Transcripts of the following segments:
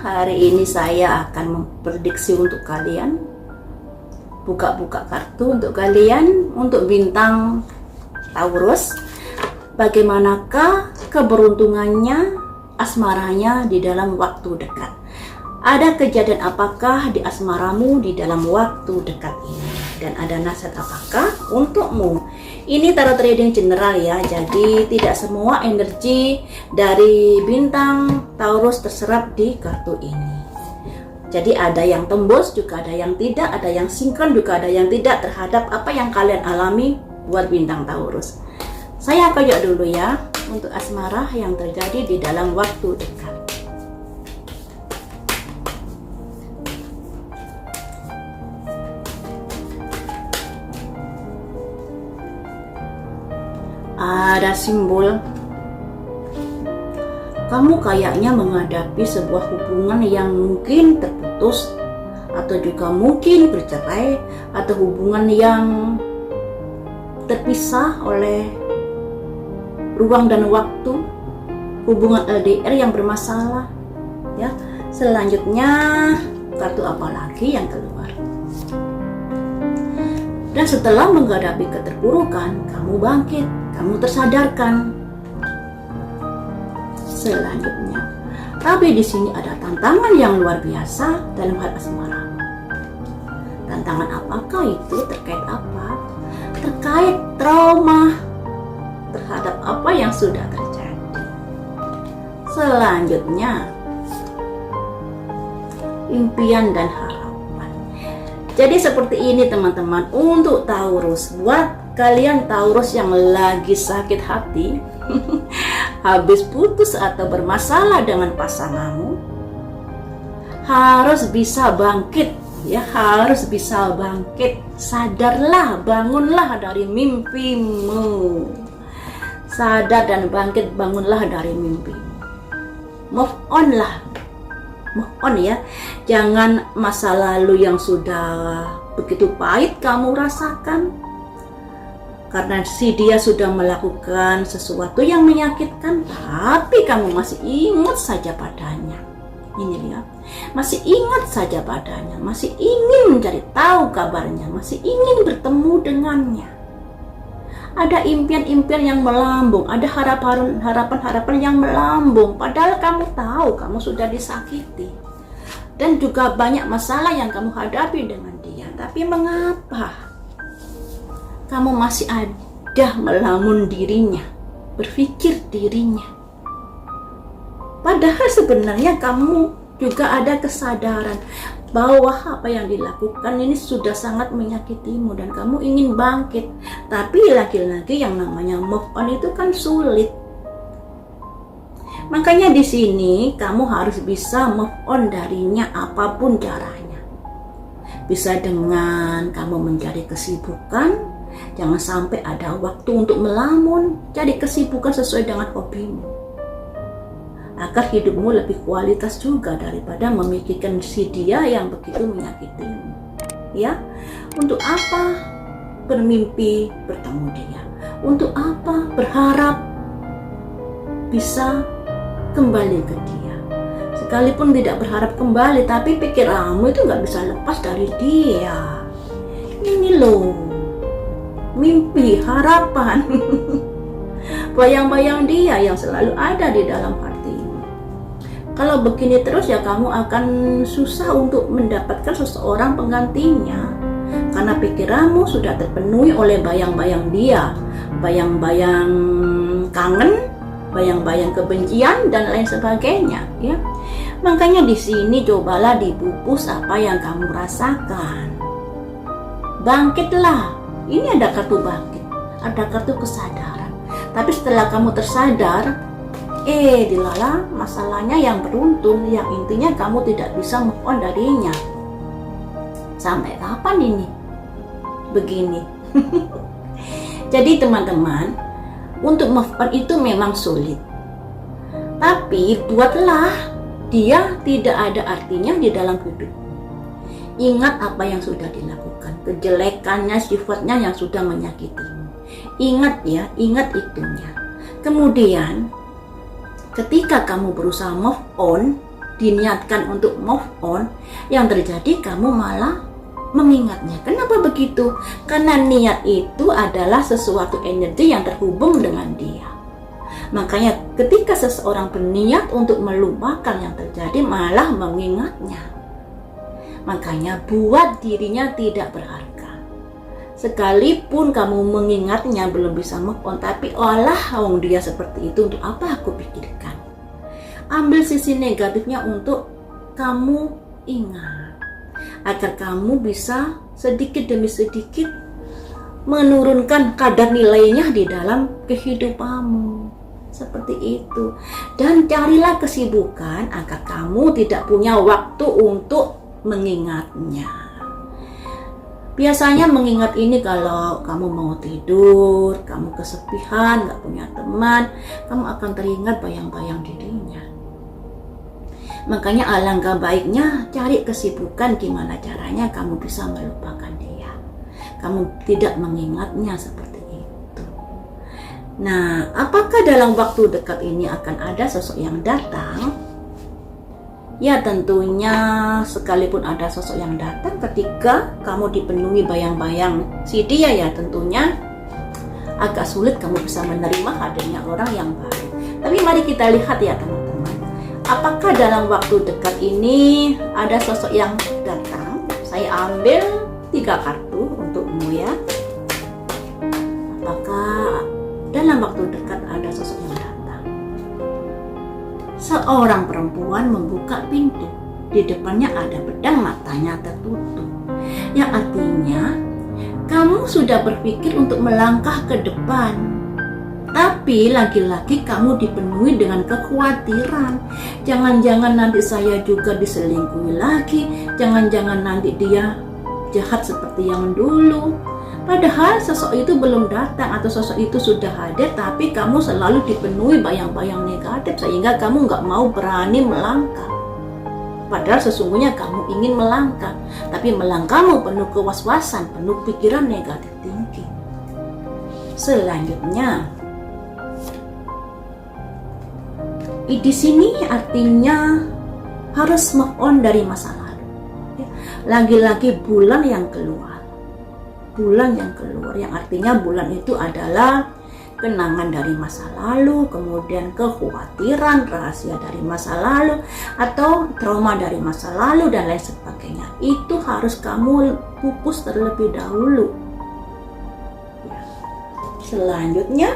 hari ini saya akan memprediksi untuk kalian. Buka-buka kartu untuk kalian, untuk bintang Taurus. Bagaimanakah keberuntungannya, asmaranya di dalam waktu dekat? Ada kejadian apakah di asmaramu di dalam waktu dekat ini? Dan ada nasihat apakah untukmu? Ini tarot reading general ya, jadi tidak semua energi dari bintang Taurus terserap di kartu ini. Jadi ada yang tembus, juga ada yang tidak, ada yang sinkron, juga ada yang tidak terhadap apa yang kalian alami buat bintang Taurus. Saya kayak dulu ya, untuk asmara yang terjadi di dalam waktu dekat. Ada simbol kamu kayaknya menghadapi sebuah hubungan yang mungkin terputus, atau juga mungkin bercerai, atau hubungan yang terpisah oleh ruang dan waktu, hubungan LDR yang bermasalah ya. Selanjutnya kartu apa lagi yang keluar? Dan setelah menghadapi keterpurukan, kamu bangkit, kamu tersadarkan. Selanjutnya, tapi di sini ada tantangan yang luar biasa dalam hal asmara. Tantangan apakah itu? Terkait apa? Terkait trauma terhadap apa yang sudah terjadi. Selanjutnya, impian dan harapan. Jadi seperti ini teman-teman, untuk Taurus, buat kalian Taurus yang lagi sakit hati, habis putus atau bermasalah dengan pasanganmu, harus bisa bangkit ya, harus bisa bangkit. Sadarlah, bangunlah dari mimpimu. Sadar dan bangkit, bangunlah dari mimpi. Move on lah, move on ya. Jangan masa lalu yang sudah begitu pahit kamu rasakan, karena si dia sudah melakukan sesuatu yang menyakitkan, tapi kamu masih ingat saja padanya. Ini lihat, masih ingat saja padanya, masih ingin mencari tahu kabarnya, masih ingin bertemu dengannya. Ada impian-impian yang melambung, ada harapan-harapan yang melambung, padahal kamu tahu kamu sudah disakiti. Dan juga banyak masalah yang kamu hadapi dengan dia, tapi mengapa kamu masih ada melamun dirinya, berpikir dirinya? Padahal sebenarnya kamu juga ada kesadaran bahwa apa yang dilakukan ini sudah sangat menyakitimu dan kamu ingin bangkit. Tapi lagi-lagi yang namanya move on itu kan sulit. Makanya di sini kamu harus bisa move on darinya apapun caranya. Bisa dengan kamu mencari kesibukan. Jangan sampai ada waktu untuk melamun. Cari kesibukan sesuai dengan hobimu, agar hidupmu lebih kualitas juga daripada memikirkan si dia yang begitu menyakitimu. Ya, untuk apa bermimpi bertemu dia? Untuk apa berharap bisa kembali ke dia? Sekalipun tidak berharap kembali, tapi pikiranmu itu nggak bisa lepas dari dia. Ini loh, mimpi, harapan, bayang-bayang dia yang selalu ada di dalam hatimu. Kalau begini terus ya kamu akan susah untuk mendapatkan seseorang penggantinya, karena pikiranmu sudah terpenuhi oleh bayang-bayang dia, bayang-bayang kangen, bayang-bayang kebencian dan lain sebagainya ya. Makanya di sini cobalah dipupus apa yang kamu rasakan. Bangkitlah. Ini ada kartu bangkit, ada kartu kesadaran. Tapi setelah kamu tersadar, dilala masalahnya yang beruntun, yang intinya kamu tidak bisa move on darinya. Sampai kapan ini begini? Jadi teman-teman, untuk move on itu memang sulit. Tapi buatlah dia tidak ada artinya di dalam hidup. Ingat apa yang sudah dilakukan, kejelekannya, sifatnya yang sudah menyakitimu. Ingat ya, ingat itunya. Kemudian, ketika kamu berusaha move on, diniatkan untuk move on, yang terjadi kamu malah mengingatnya. Kenapa begitu? Karena niat itu adalah sesuatu energi yang terhubung dengan dia. Makanya ketika seseorang berniat untuk melupakan yang terjadi, malah mengingatnya. Makanya buat dirinya tidak berharga. Sekalipun kamu mengingatnya belum bisa move on, tapi olah dia seperti itu, untuk apa aku pikirkan? Ambil sisi negatifnya untuk kamu ingat, agar kamu bisa sedikit demi sedikit menurunkan kadar nilainya di dalam kehidupanmu. Seperti itu. Dan carilah kesibukan agar kamu tidak punya waktu untuk mengingatnya. Biasanya mengingat ini kalau kamu mau tidur, kamu kesepian, gak punya teman, kamu akan teringat bayang-bayang dirinya. Makanya alangkah baiknya cari kesibukan gimana caranya kamu bisa melupakan dia. Kamu tidak mengingatnya seperti itu. Nah, apakah dalam waktu dekat ini akan ada sosok yang datang? Ya tentunya sekalipun ada sosok yang datang, ketika kamu dipenuhi bayang-bayang si dia, ya tentunya agak sulit kamu bisa menerima hadirnya orang yang baru. Tapi mari kita lihat ya teman-teman, apakah dalam waktu dekat ini ada sosok yang datang? Saya ambil 3 kartu untukmu ya. Apakah dalam waktu dekat ada sosok yang datang? Seorang perempuan membuka pintu. Di depannya ada pedang, matanya tertutup. Yang artinya kamu sudah berpikir untuk melangkah ke depan, tapi lagi-lagi kamu dipenuhi dengan kekhawatiran. Jangan-jangan nanti saya juga diselingkuhi lagi, jangan-jangan nanti dia jahat seperti yang dulu. Padahal sosok itu belum datang atau sosok itu sudah hadir, tapi kamu selalu dipenuhi bayang-bayang negatif sehingga kamu nggak mau berani melangkah. Padahal sesungguhnya kamu ingin melangkah, tapi melangkahmu penuh kewaswasan, penuh pikiran negatif tinggi. Selanjutnya, di sini artinya harus move on dari masa lalu. Lagi-lagi bulan yang keluar. Bulan yang keluar, yang artinya bulan itu adalah kenangan dari masa lalu, kemudian kekhawatiran, rahasia dari masa lalu, atau trauma dari masa lalu, dan lain sebagainya. Itu harus kamu pupus terlebih dahulu. Selanjutnya,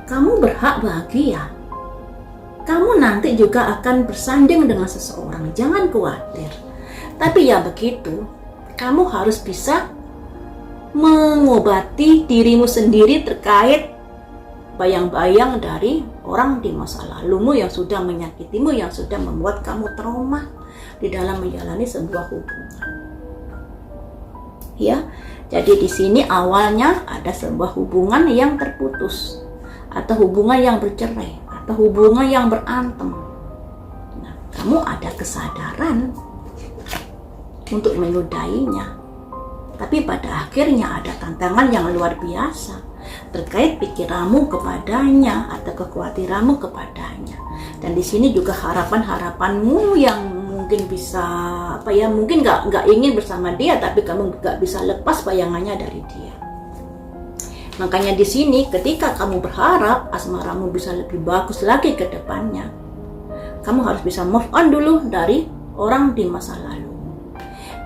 kamu berhak bahagia. Kamu nanti juga akan bersanding dengan seseorang, jangan khawatir. Tapi ya begitu, kamu harus bisa mengobati dirimu sendiri terkait bayang-bayang dari orang di masa lalumu yang sudah menyakitimu, yang sudah membuat kamu trauma di dalam menjalani sebuah hubungan. Ya, jadi di sini awalnya ada sebuah hubungan yang terputus, atau hubungan yang bercerai, atau hubungan yang berantem. Nah, kamu ada kesadaran untuk menyudahinya, tapi pada akhirnya ada tantangan yang luar biasa terkait pikiranmu kepadanya atau kekhawatiranmu kepadanya. Dan di sini juga harapan-harapanmu yang mungkin bisa mungkin nggak ingin bersama dia, tapi kamu nggak bisa lepas bayangannya dari dia. Makanya di sini ketika kamu berharap asmaramu bisa lebih bagus lagi ke depannya, kamu harus bisa move on dulu dari orang di masa lalu.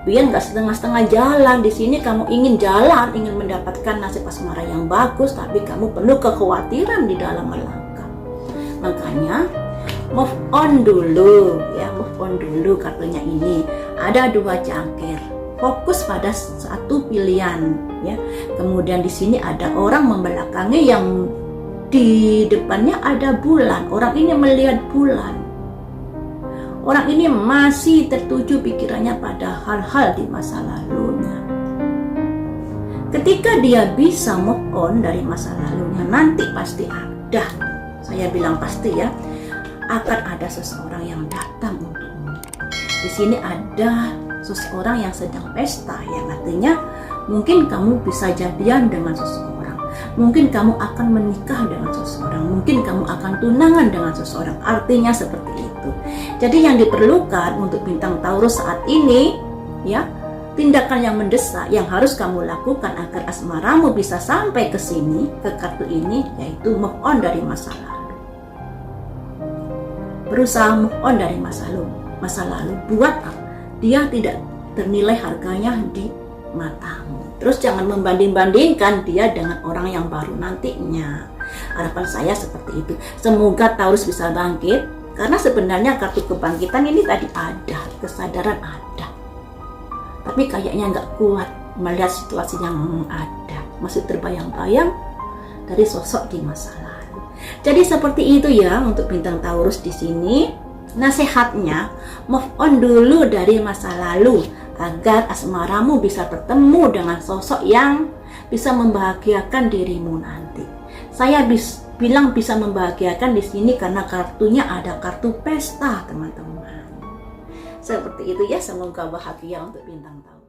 Biar nggak setengah-setengah jalan. Di sini kamu ingin jalan, ingin mendapatkan nasib asmara yang bagus, tapi kamu penuh kekhawatiran di dalam melangkah. Makanya move on dulu ya, move on dulu. Kartunya ini ada 2 cangkir, fokus pada satu pilihan ya. Kemudian di sini ada orang membelakangi, yang di depannya ada bulan. Orang ini melihat bulan. Orang ini masih tertuju pikirannya pada hal-hal di masa lalunya. Ketika dia bisa move on dari masa lalunya, nanti pasti ada, saya bilang pasti ya, akan ada seseorang yang datang untukmu. Di sini ada seseorang yang sedang pesta, yang artinya mungkin kamu bisa jadian dengan seseorang. Mungkin kamu akan menikah dengan seseorang, mungkin kamu akan tunangan dengan seseorang. Artinya seperti itu. Jadi yang diperlukan untuk bintang Taurus saat ini, ya, tindakan yang mendesak yang harus kamu lakukan agar asmaramu bisa sampai ke sini, ke kartu ini, yaitu move on dari masa lalu. Berusaha move on dari masa lalu. Buat dia tidak ternilai harganya di matamu. Terus jangan membanding-bandingkan dia dengan orang yang baru nantinya. Harapan saya seperti itu. Semoga Taurus bisa bangkit, karena sebenarnya kartu kebangkitan ini tadi ada, kesadaran ada. Tapi kayaknya nggak kuat melihat situasi yang ada. Masih terbayang-bayang dari sosok di masa lalu. Jadi seperti itu ya untuk bintang Taurus di sini. Nasihatnya, move on dulu dari masa lalu agar asmaramu bisa bertemu dengan sosok yang bisa membahagiakan dirimu nanti. Saya bilang bisa membahagiakan di sini karena kartunya ada kartu pesta, teman-teman. Seperti itu ya, semoga bahagia untuk bintang Taurus.